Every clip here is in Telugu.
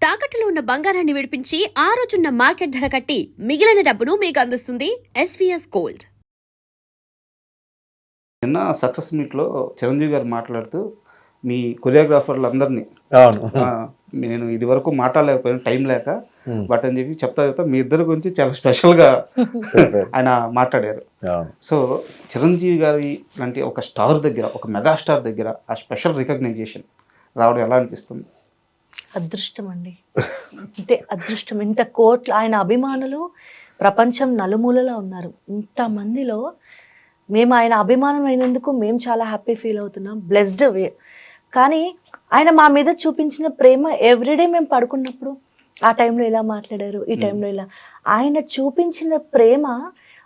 తాకట్టులో ఉన్న బంగారాన్ని విడిపించి ఆ రోజున్న మార్కెట్ ధర కట్టి మిగిలిన డబ్బును మీకు అందిస్తుంది ఎస్వీఎస్ గోల్డ్. నిన్న సక్సెస్ మీట్లో చిరంజీవి గారు మాట్లాడుతూ మీ కొరియోగ్రాఫర్లందరినీ నేను ఇది వరకు మాట్లాడలేకపోయాను టైం లేక బట్ అని చెప్పి చెప్తా మీ ఇద్దరి గురించి చాలా స్పెషల్గా ఆయన మాట్లాడారు. సో చిరంజీవి గారి లాంటి ఒక స్టార్ దగ్గర, ఒక మెగాస్టార్ దగ్గర ఆ స్పెషల్ రికగ్నైజేషన్ రావడం ఎలా అనిపిస్తుంది? అదృష్టం అండి, అంటే అదృష్టం. ఇంత కోట్ల ఆయన అభిమానులు ప్రపంచం నలుమూలలో ఉన్నారు. ఇంతమందిలో మేము ఆయన అభిమానం అయినందుకు మేము చాలా హ్యాపీ ఫీల్ అవుతున్నాం, బ్లెస్డ్ వే. కానీ ఆయన మా మీద చూపించిన ప్రేమ ఎవ్రీడే మేము పడుకున్నప్పుడు ఆ టైంలో ఇలా మాట్లాడారు, ఈ టైంలో ఇలా, ఆయన చూపించిన ప్రేమ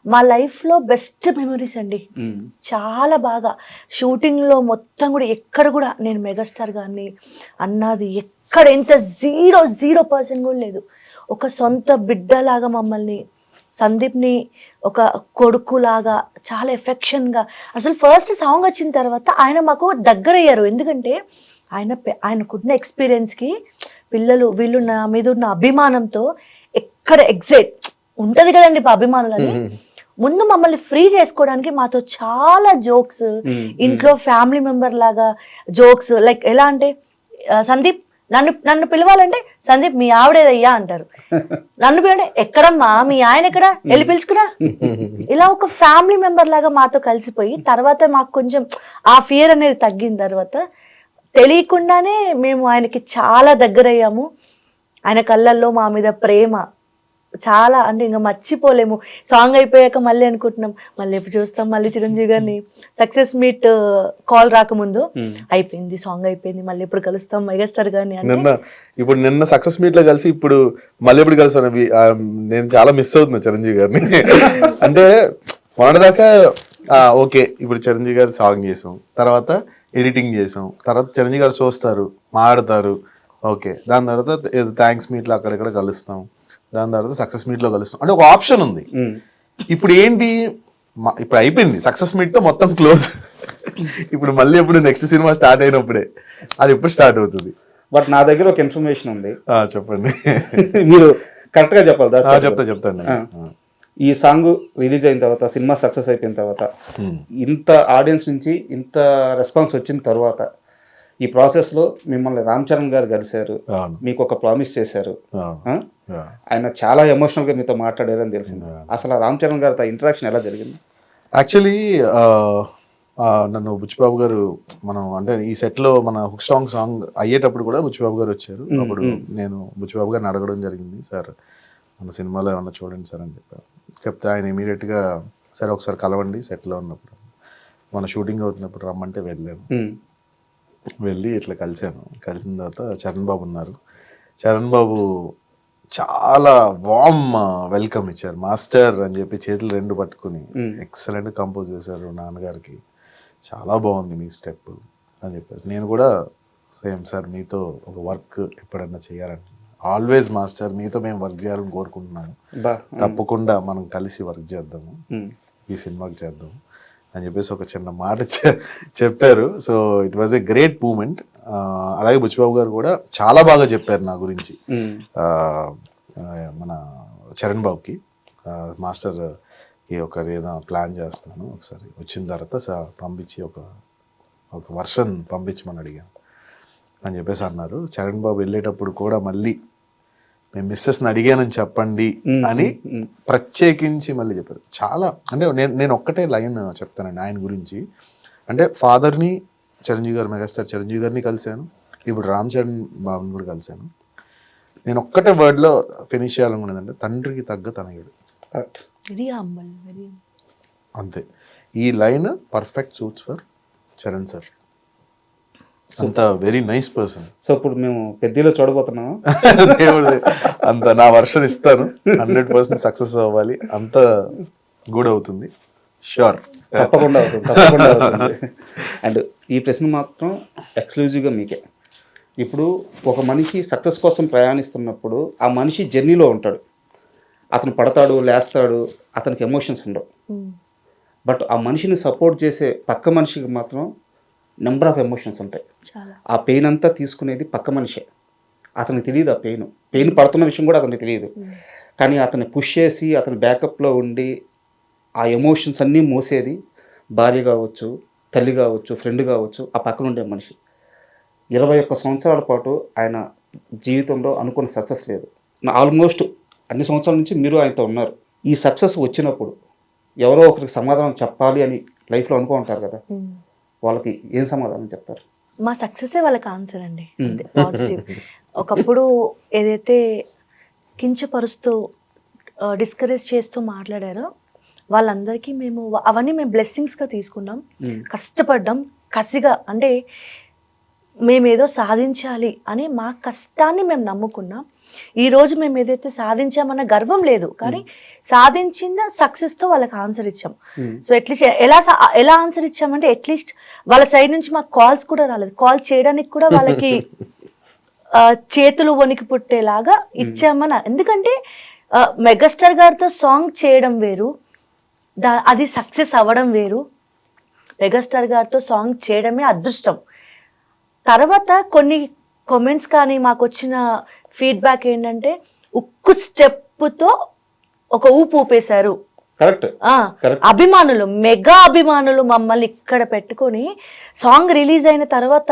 మా లైఫ్లో బెస్ట్ మెమరీస్ అండి. చాలా బాగా షూటింగ్లో మొత్తం కూడా ఎక్కడ కూడా నేను మెగాస్టార్ గారిని అన్నది ఎక్కడ ఎంత 0% కూడా లేదు. ఒక సొంత బిడ్డలాగా మమ్మల్ని, సందీప్ని ఒక కొడుకులాగా చాలా ఎఫెక్షన్గా. అసలు ఫస్ట్ సాంగ్ వచ్చిన తర్వాత ఆయన మాకు దగ్గర అయ్యారు. ఎందుకంటే ఆయనకున్న ఎక్స్పీరియన్స్కి పిల్లలు వీళ్ళు నా మీద ఉన్న అభిమానంతో ఎక్కడ ఎగ్జైట్ ఉంటుంది కదండి అభిమానులని, ముందు మమ్మల్ని ఫ్రీ చేసుకోవడానికి మాతో చాలా జోక్స్, ఇంట్లో ఫ్యామిలీ మెంబర్ లాగా జోక్స్. లైక్ ఎలా అంటే, సందీప్ నన్ను పిలవాలంటే సందీప్ మీ ఆవిడేదయ్యా అంటారు, నన్ను పిలవంటే ఎక్కడమ్మా మీ ఆయన ఎక్కడ వెళ్ళి పిలుచుకురా. ఇలా ఒక ఫ్యామిలీ మెంబర్ లాగా మాతో కలిసిపోయి తర్వాత మాకు కొంచెం ఆ ఫియర్ అనేది తగ్గిన తర్వాత తెలియకుండానే మేము ఆయనకి చాలా దగ్గర అయ్యాము. ఆయన కళ్ళల్లో మా మీద ప్రేమ చాలా, అంటే ఇంకా మర్చిపోలేము. సాంగ్ అయిపోయాక మళ్ళీ అనుకుంటున్నాం మళ్ళీ ఎప్పుడు చూస్తాం మళ్ళీ చిరంజీవి గారిని. సక్సెస్ మీట్ కాల్ రాకముందు అయిపోయింది, సాంగ్ అయిపోయింది, మళ్ళీ ఎప్పుడు కలుస్తాం మెగాస్టార్ గారిని. ఇప్పుడు నిన్న సక్సెస్ మీట్ లో కలిసి ఇప్పుడు మళ్ళీ ఎప్పుడు కలుస్తాను, నేను చాలా మిస్ అవుతున్నా చిరంజీవి గారిని. అంటే మొన్నటిదాకా ఓకే, ఇప్పుడు చిరంజీవి గారి సాంగ్ చేసాం, తర్వాత ఎడిటింగ్ చేసాం, తర్వాత చిరంజీవి గారు చూస్తారు, మాట్లాడతారు, ఓకే, దాని తర్వాత థ్యాంక్స్ మీట్లో అక్కడెక్కడ కలుస్తాం, దాని తర్వాత సక్సెస్ మీట్లో కలుస్తాం, అంటే ఒక ఆప్షన్ ఉంది. ఇప్పుడు ఏంటి, ఇప్పుడు అయిపోయింది సక్సెస్ మీట్ తో మొత్తం క్లోజ్. ఇప్పుడు మళ్ళీ ఎప్పుడు నెక్స్ట్ సినిమా స్టార్ట్ అయినప్పుడే, అది ఎప్పుడు స్టార్ట్ అవుతుంది. బట్ నా దగ్గర ఒక ఇన్ఫర్మేషన్ ఉంది, చెప్పండి. మీరు కరెక్ట్ గా చెప్పాలి. చెప్తాను. ఈ సాంగ్ రిలీజ్ అయిన తర్వాత, సినిమా సక్సెస్ అయిపోయిన తర్వాత, ఇంత ఆడియన్స్ నుంచి ఇంత రెస్పాన్స్ వచ్చిన తర్వాత, ఈ ప్రాసెస్ లో మిమ్మల్ని రామ్ చరణ్ గారు కలిశారు, మీకు ఒక ప్రామిస్ చేశారు, ఆయన చాలా ఎమోషనల్ గా మీతో మాట్లాడారని తెలిసింది. అసలు రామ్ చరణ్ గారితో ఇంటరాక్షన్ ఎలా జరిగింది? యాక్చువల్లీ నన్ను బుచ్చిబాబు గారు, మనం అంటే ఈ సెట్ లో మన హుక్ సాంగ్ అయ్యేటప్పుడు కూడా బుచ్చిబాబు గారు వచ్చారు. అప్పుడు నేను బుచ్చిబాబు గారిని అడగడం జరిగింది, సార్ మన సినిమాలో ఏమన్నా చూడండి సార్ అని చెప్పారు. చెప్తే ఆయన ఇమీడియట్ గా సరే ఒకసారి కలవండి, సెట్లో ఉన్నప్పుడు, మన షూటింగ్ అవుతున్నప్పుడు రమ్మంటే వెళ్ళాను. వెళ్ళి ఇట్లా కలిశాను. కలిసిన తర్వాత చరణ్ బాబు ఉన్నారు. చరణ్ బాబు చాలా వామ్ వెల్కమ్ ఇచ్చారు. మాస్టర్ అని చెప్పి చేతులు రెండు పట్టుకుని ఎక్సలెంట్ కంపోజ్ చేశారు నాన్నగారికి, చాలా బాగుంది మీ స్టెప్ అని చెప్పారు. నేను కూడా సేమ్ సార్, మీతో ఒక వర్క్ ఎప్పుడన్నా చేయాలంటే ఆల్వేస్ మాస్టర్, మీతో మేము వర్క్ చేయాలని కోరుకుంటున్నాము, తప్పకుండా మనం కలిసి వర్క్ చేద్దాము, ఈ సినిమాకి చేద్దాము అని చెప్పేసి ఒక చిన్న మాట చెప్పారు. So it was a great moment. అలాగే బుచ్చిబాబు గారు కూడా చాలా బాగా చెప్పారు నా గురించి, మన చరణ్ బాబుకి. మాస్టర్కి ఒక ఏదో ప్లాన్ చేస్తున్నాను, ఒకసారి వచ్చిన తర్వాత పంపించి ఒక వర్షన్ పంపించమని అడిగాను అని చెప్పేసి అన్నారు. చరణ్ బాబు వెళ్ళేటప్పుడు కూడా మళ్ళీ మేము మిస్సెస్ని అడిగానని చెప్పండి అని ప్రత్యేకించి మళ్ళీ చెప్పారు. చాలా, అంటే నేను ఒక్కటే లైన్ చెప్తానండి ఆయన గురించి. అంటే ఫాదర్ని, చిరంజీవి గారు, మెగాస్టార్ చిరంజీవి గారిని కలిశాను, ఇప్పుడు రామ్ చరణ్ బాబుని కూడా కలిశాను. నేను ఒక్కటే వర్డ్లో ఫినిష్ చేయాలనుకునేదంటే, తండ్రికి తగ్గ తనయుడు. అంతే. ఈ line perfect suits for Charan sir. అంత వెరీ నైస్ పర్సన్. సో ఇప్పుడు మేము పెద్దలో చూడబోతున్నాము. దేవుడు అంత నా వర్షన్ ఇస్తాను, 100% సక్సెస్ అవ్వాలి, అంత గుడ్ అవుతుంది, ష్యూర్, తప్పకుండా అవుతుంది. అండ్ ఈ ప్రశ్న మాత్రం ఎక్స్క్లూజివ్గా మీకే. ఇప్పుడు ఒక మనిషి సక్సెస్ కోసం ప్రయాణిస్తున్నప్పుడు ఆ మనిషి జర్నీలో ఉంటాడు, అతను పడతాడు, లేస్తాడు, అతనికి ఎమోషన్స్ ఉండవు. బట్ ఆ మనిషిని సపోర్ట్ చేసే పక్క మనిషికి మాత్రం నెంబర్ ఆఫ్ ఎమోషన్స్ ఉంటాయి. ఆ పెయిన్ అంతా తీసుకునేది పక్క మనిషే. అతనికి తెలియదు ఆ పెయిన్ పడుతున్న విషయం కూడా అతనికి తెలియదు. కానీ అతన్ని పుష్ చేసి అతని బ్యాకప్లో ఉండి ఆ ఎమోషన్స్ అన్నీ మోసేది భార్య కావచ్చు, తల్లి కావచ్చు, ఫ్రెండ్ కావచ్చు, ఆ పక్కన ఉండే మనిషి. 21 సంవత్సరాల పాటు ఆయన జీవితంలో అనుకున్న సక్సెస్ లేదు. ఆల్మోస్ట్ అన్ని సంవత్సరాల నుంచి మీరు ఆయనతో ఉన్నారు. ఈ సక్సెస్ వచ్చినప్పుడు ఎవరో ఒకరికి సమాధానం చెప్పాలి అని లైఫ్లో అనుకుంటారు కదా, వాళ్ళకి ఏం సమాధానం చెప్తారు? మా సక్సెసే వాళ్ళకి ఆన్సర్ అండి. పాజిటివ్. ఒకప్పుడు ఏదైతే కించపరుస్తూ డిస్కరేజ్ చేస్తూ మాట్లాడారో వాళ్ళందరికీ అవన్నీ మేము బ్లెస్సింగ్స్గా తీసుకున్నాం. కష్టపడ్డాం కసిగా, అంటే మేమేదో సాధించాలి అని మా కష్టాన్ని మేము నమ్ముకున్నాం. ఈరోజు మేము ఏదైతే సాధించామన్న గర్వం లేదు, కానీ సాధించిన సక్సెస్తో వాళ్ళకి ఆన్సర్ ఇచ్చాం. సో అట్లీస్ట్ ఎలా ఆన్సర్ ఇచ్చామంటే అట్లీస్ట్ వాళ్ళ సైడ్ నుంచి మాకు కాల్స్ కూడా రాలేదు. కాల్ చేయడానికి కూడా వాళ్ళకి చేతులు వణికి పుట్టేలాగా ఇచ్చామని. ఎందుకంటే మెగాస్టార్ గారితో సాంగ్ చేయడం వేరు, అది సక్సెస్ అవ్వడం వేరు. మెగాస్టార్ గారితో సాంగ్ చేయడమే అదృష్టం. తర్వాత కొన్ని కామెంట్స్ కానీ మాకు వచ్చిన ఫీడ్బ్యాక్ ఏంటంటే ఉక్కు స్టెప్తో ఒక ఊపేశారు. అభిమానులు, మెగా అభిమానులు మమ్మల్ని ఇక్కడ పెట్టుకొని సాంగ్ రిలీజ్ అయిన తర్వాత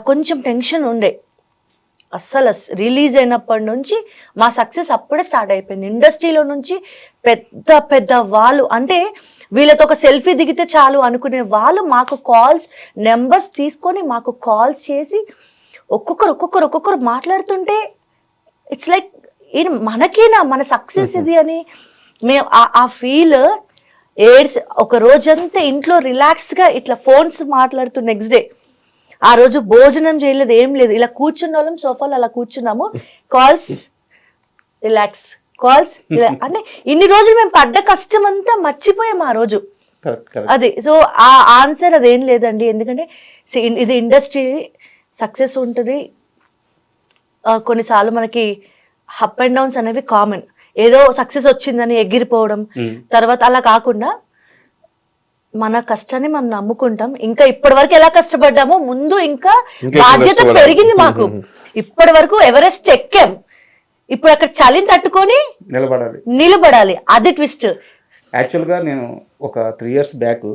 కొంచెం టెన్షన్ ఉండే. అస్సలు రిలీజ్ అయినప్పటి నుంచి మా సక్సెస్ అప్పుడే స్టార్ట్ అయిపోయింది. ఇండస్ట్రీలో నుంచి పెద్ద పెద్ద వాళ్ళు, అంటే వీళ్ళతో ఒక సెల్ఫీ దిగితే చాలు అనుకునే వాళ్ళు మాకు కాల్స్ నెంబర్స్ తీసుకొని మాకు కాల్స్ చేసి ఒక్కొక్కరు మాట్లాడుతుంటే ఇట్స్ లైక్ మనకేనా మన సక్సెస్ ఇది అని మేము ఆ ఫీల్ ఒక రోజంతా ఇంట్లో రిలాక్స్గా ఇట్లా ఫోన్స్ మాట్లాడుతూ నెక్స్ట్ డే ఆ రోజు భోజనం చేయలేదు, ఏం లేదు, ఇలా కూర్చున్న వాళ్ళం సోఫాలో అలా కూర్చున్నాము, కాల్స్ రిలాక్స్, కాల్స్ అంటే ఇన్ని రోజులు మేము పడ్డ కష్టం అంతా మర్చిపోయాం ఆ రోజు. అది సో ఆ ఆన్సర్ అదేం లేదండి. ఎందుకంటే ఇది ఇండస్ట్రీ, సక్సెస్ ఉంటుంది, కొన్నిసార్లు మనకి అప్ అండ్ డౌన్స్ అనేవి కామన్. ఏదో సక్సెస్ వచ్చిందని ఎగిరిపోవడం, తర్వాత అలా కాకుండా మన కష్టాన్ని మనం నమ్ముకుంటాం. ఇంకా ఇప్పటి వరకు ఎలా కష్టపడ్డామో ముందు ఇంకా బాధ్యత పెరిగింది మాకు. ఇప్పటి వరకు ఎవరెస్ట్ ఎక్కాం, ఇప్పుడు అక్కడ చలిని తట్టుకొని నిలబడాలి. అది ట్విస్ట్. యాక్చువల్గా నేను ఒక 3 years బ్యాక్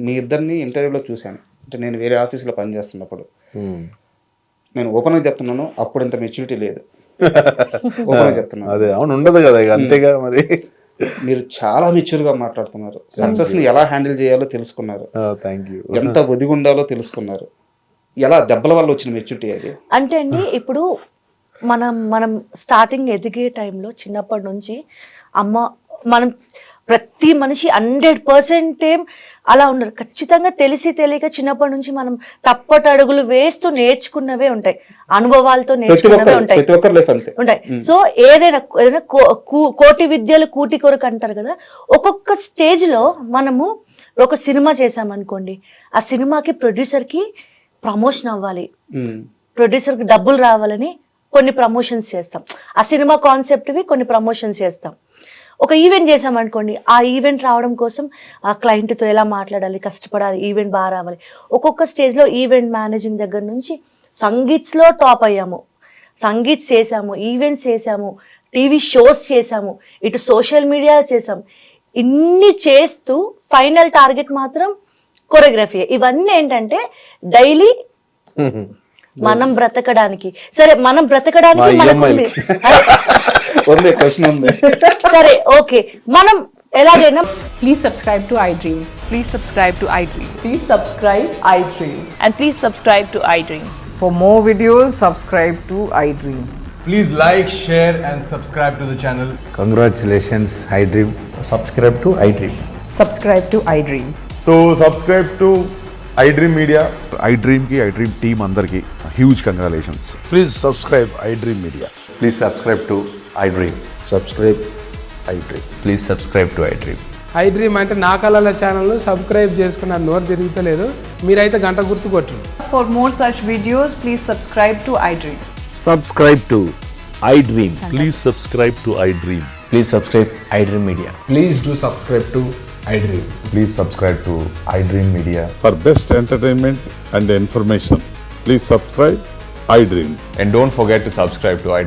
మీ ఇద్దరిని ఇంటర్వ్యూలో చూశాను. అంటే నేను వేరే ఆఫీస్లో పనిచేస్తున్నప్పుడు. నేను ఓపెన్గా చెప్తున్నాను, అప్పుడు ఇంత మెచ్యూరిటీ లేదు. ఓపెన్గా చెప్తున్నాను. అదే అవును, ఉండదు కదా, అంతేగా. మరి మీరు చాలా మెచ్యూర్గా మాట్లాడుతున్నారు. సక్సెస్ని ఎలా హ్యాండిల్ చేయాలో తెలుసుకున్నారు. ఎంత ఒదిగి ఉండాలో తెలుసుకున్నారు. ఎలా దెబ్బల వల్ల వచ్చిన మెచ్యూరిటీ అది? అంటే అండి, ఇప్పుడు మనం స్టార్టింగ్ ఎదిగే టైంలో చిన్నప్పటి నుంచి మనం ప్రతి మనిషి 100% అలా ఉండరు. ఖచ్చితంగా తెలిసి తెలియక చిన్నప్పటి నుంచి మనం తప్పటి అడుగులు వేస్తూ నేర్చుకున్నవే ఉంటాయి, అనుభవాలతో నేర్చుకున్నవే ఉంటాయి. సో ఏదైనా కోటి విద్యలు కూటి కొరకు అంటారు కదా. ఒక్కొక్క స్టేజ్ లో మనము ఒక సినిమా చేసామనుకోండి, ఆ సినిమాకి ప్రొడ్యూసర్కి ప్రమోషన్ అవ్వాలి, ప్రొడ్యూసర్కి డబ్బులు రావాలని కొన్ని ప్రమోషన్స్ చేస్తాం. ఆ సినిమా కాన్సెప్ట్వి కొన్ని ప్రమోషన్స్ చేస్తాం. ఒక ఈవెంట్ చేసామనుకోండి, ఆ ఈవెంట్ రావడం కోసం ఆ క్లయింట్తో ఎలా మాట్లాడాలి, కష్టపడాలి, ఈవెంట్ బాగా రావాలి. ఒక్కొక్క స్టేజ్లో ఈవెంట్ మేనేజింగ్ దగ్గర నుంచి సంగీత్స్లో టాప్ అయ్యాము, సంగీత్స్ చేసాము, ఈవెంట్స్ చేసాము, టీవీ షోస్ చేసాము, ఇటు సోషల్ మీడియా చేసాము. ఇన్ని చేస్తూ ఫైనల్ టార్గెట్ మాత్రం కొరియోగ్రఫీ. ఇవన్నీ ఏంటంటే డైలీ మనం బ్రతకడానికి. సరే, మనం బ్రతకడానికి సరే ఓకే, మనం ఎలాగైనా Please subscribe to iDream. Please subscribe to iDream. Please subscribe iDream. And please subscribe to iDream. For more videos, subscribe to iDream. Please like, share and subscribe to the channel. Congratulations, iDream. Subscribe to iDream. Subscribe to iDream. So subscribe to iDream Media. iDream ki iDream team andarki huge congratulations. Please subscribe iDream Media. Please subscribe to iDream. Subscribe iDream. Please subscribe to iDream. iDream అంటే నా కళల ఛానల్ సబ్స్క్రైబ్ చేసుకున్న నోరు తిరుగుతలేదు, మీరైతే గంట గుర్తు కొట్టండి. For more such videos, please subscribe to iDream. Subscribe to iDream. Please subscribe to iDream. Please subscribe iDream Media. Please do subscribe to iDream. Please subscribe to iDream Media. For best entertainment and information, please subscribe iDream. And don't forget to subscribe to iDream.